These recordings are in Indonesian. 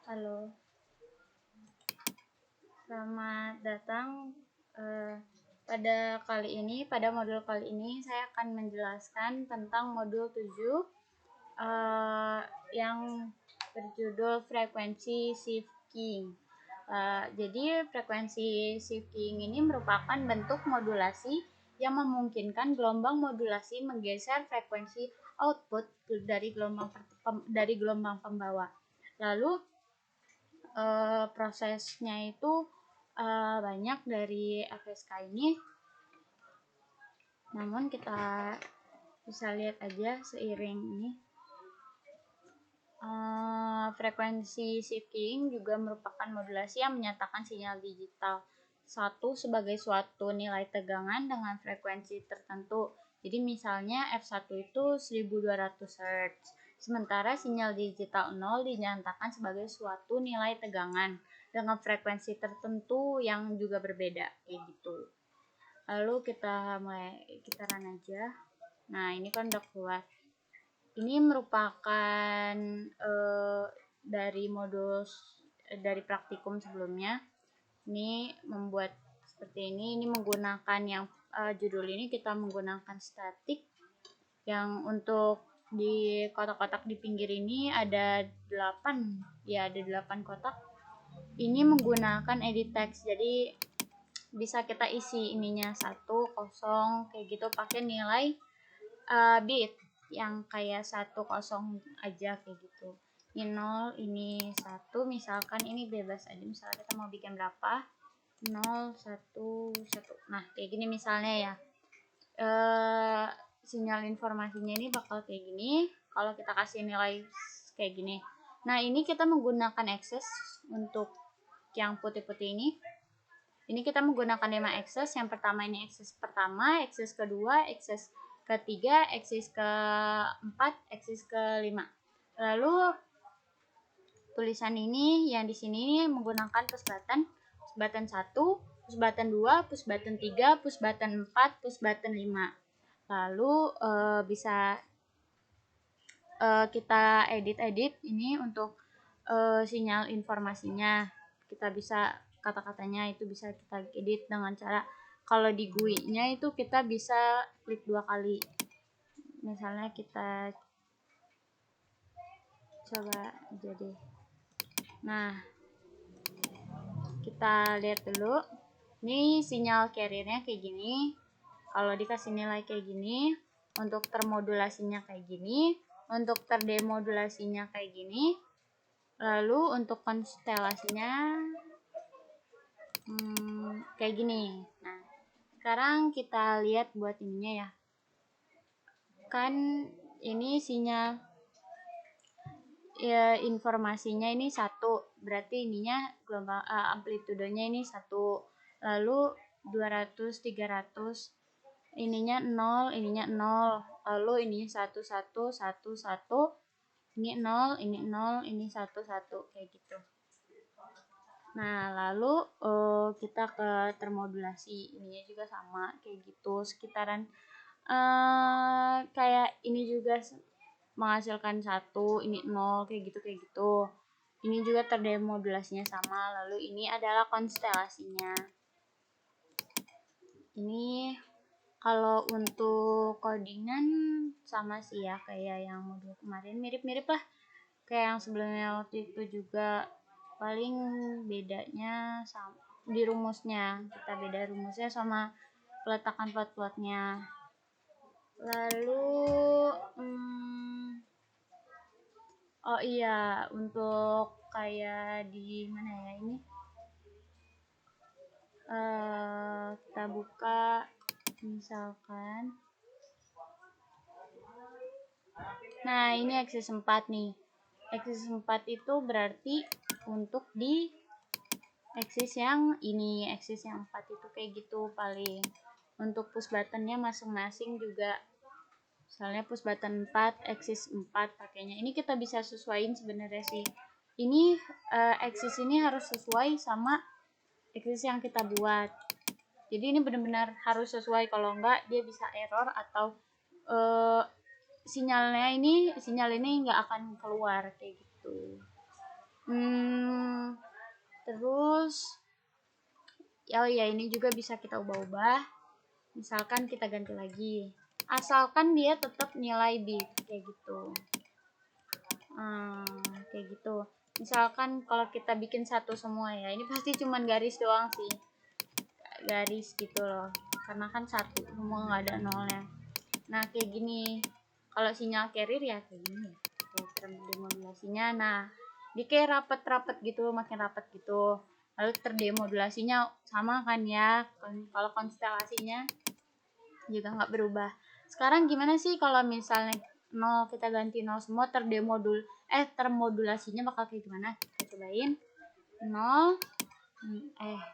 Halo, selamat datang. eh, pada modul kali ini saya akan menjelaskan tentang modul 7 yang berjudul frekuensi shifting. Jadi frekuensi shifting ini merupakan bentuk modulasi yang memungkinkan gelombang modulasi menggeser frekuensi output dari gelombang pembawa. Lalu prosesnya itu banyak dari FSK ini, namun kita bisa lihat aja seiring ini. Frekuensi shifting juga merupakan modulasi yang menyatakan sinyal digital satu sebagai suatu nilai tegangan dengan frekuensi tertentu. Jadi misalnya F1 itu 1200 Hz, sementara sinyal digital 0 dinyatakan sebagai suatu nilai tegangan dengan frekuensi tertentu yang juga berbeda, kayak gitu. Lalu kita run aja. Nah, ini kan udah keluar. Ini merupakan dari modul dari praktikum sebelumnya. Ini membuat seperti ini menggunakan yang judul ini kita menggunakan statik, yang untuk di kotak-kotak di pinggir ini ada 8 kotak. Ini menggunakan edit text, jadi bisa kita isi ininya 1, 0 kayak gitu pakai nilai bit yang kayak 1, 0 aja kayak gitu. Ini 0, ini 1, misalkan ini bebas aja, misalnya kita mau bikin berapa, 0, 1, 1. Nah, kayak gini misalnya ya. Sinyal informasinya ini bakal kayak gini kalau kita kasih nilai kayak gini. Nah, ini kita menggunakan axis untuk yang putih-putih ini. Ini kita menggunakan 5 axis. Yang pertama ini axis pertama, axis kedua, axis ketiga, axis keempat, axis kelima. Lalu tulisan ini yang di sini menggunakan push button 1, push button 2, push button 3, push button 4, push button 5. Lalu bisa kita edit ini untuk sinyal informasinya. Kita bisa kata-katanya itu bisa kita edit dengan cara, kalau di GUI-nya itu kita bisa klik 2 kali. Misalnya kita coba aja deh. Nah, kita lihat dulu. Ini sinyal carrier-nya kayak gini. Kalau dikasih nilai kayak gini, untuk termodulasinya kayak gini, untuk terdemodulasinya kayak gini. Lalu untuk konstelasinya kayak gini. Nah, sekarang kita lihat buat ininya ya. Kan ini sinyal ya, informasinya ini 1, berarti ininya gelombang amplitudenya ini 1. Lalu 200, 300, ininya 0, ininya 0. Lalu ini 1, 1, 1, 1. Ini 0, ini 0, ini 1, 1 kayak gitu. Nah, lalu kita ke termodulasi. Ininya juga sama kayak gitu, sekitaran kayak ini juga menghasilkan 1, ini 0 kayak gitu. Ini juga terdemodulasinya sama. Lalu ini adalah konstelasinya. Ini kalau untuk codingan sama sih ya, kayak yang modul kemarin, mirip-mirip lah kayak yang sebelumnya waktu itu juga. Paling bedanya sama di rumusnya, kita beda rumusnya sama peletakan plot-plotnya. Lalu oh iya, untuk kayak di mana ya ini, kita buka misalkan. Nah, ini axis 4 nih. Axis 4 itu berarti untuk di axis yang ini, axis yang 4 itu kayak gitu paling. Untuk push buttonnya masing-masing juga, misalnya push button 4, axis 4 pakainya. Ini kita bisa sesuaiin sebenarnya sih. Ini axis ini harus sesuai sama axis yang kita buat. Jadi ini benar-benar harus sesuai, kalau enggak dia bisa error atau sinyal ini nggak akan keluar kayak gitu. Terus oh ya, ini juga bisa kita ubah-ubah. Misalkan kita ganti lagi, asalkan dia tetap nilai bit kayak gitu. Kayak gitu. Misalkan kalau kita bikin satu semua ya, ini pasti cuman garis doang sih, garis gitu loh, karena kan satu semua nggak ada nolnya. Nah kayak gini, kalau sinyal carrier ya kayak gini ya, kayak termodulasinya. Nah dia kayak rapet-rapet gitu, makin rapet gitu. Lalu terdemodulasinya sama kan ya, kalau konstelasinya juga nggak berubah. Sekarang gimana sih kalau misalnya 0 kita ganti 0 semua, termodulasinya bakal kayak gimana? Kita cobain. 0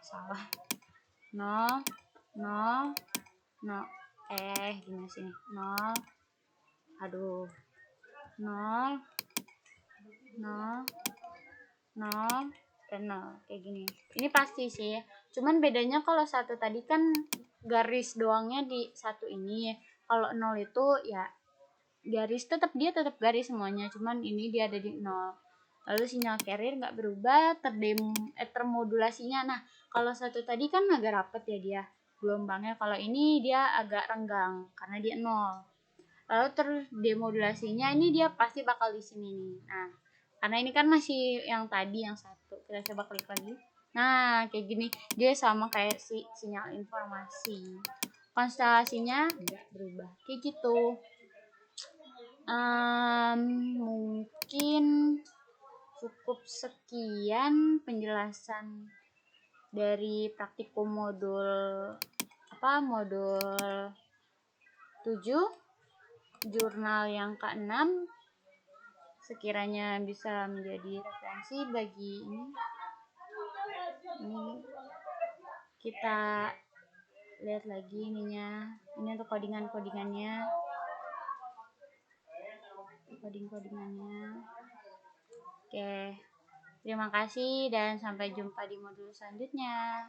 salah. 0 0 0 gimana sih nih? 0 aduh 0 0 0 dan 0 kayak gini. Ini pasti sih, cuman bedanya kalau satu tadi kan garis doangnya di satu ini, kalau 0 itu ya garis tetap garis semuanya, cuman ini dia ada di 0. Lalu sinyal carrier nggak berubah, termodulasinya. Nah kalau satu tadi kan agak rapet ya dia gelombangnya, kalau ini dia agak renggang karena dia 0. Lalu terdemodulasinya ini dia pasti bakal di sini nih. Nah karena ini kan masih yang tadi yang satu, kita coba klik lagi. Nah kayak gini, dia sama kayak sinyal informasi, konstelasinya nggak berubah kayak gitu. Mungkin cukup sekian penjelasan dari praktikum modul modul 7 jurnal yang ke-6. Sekiranya bisa menjadi referensi bagi ini kita lihat lagi ininya. Ini untuk codingannya. Oke, terima kasih dan sampai jumpa di modul selanjutnya.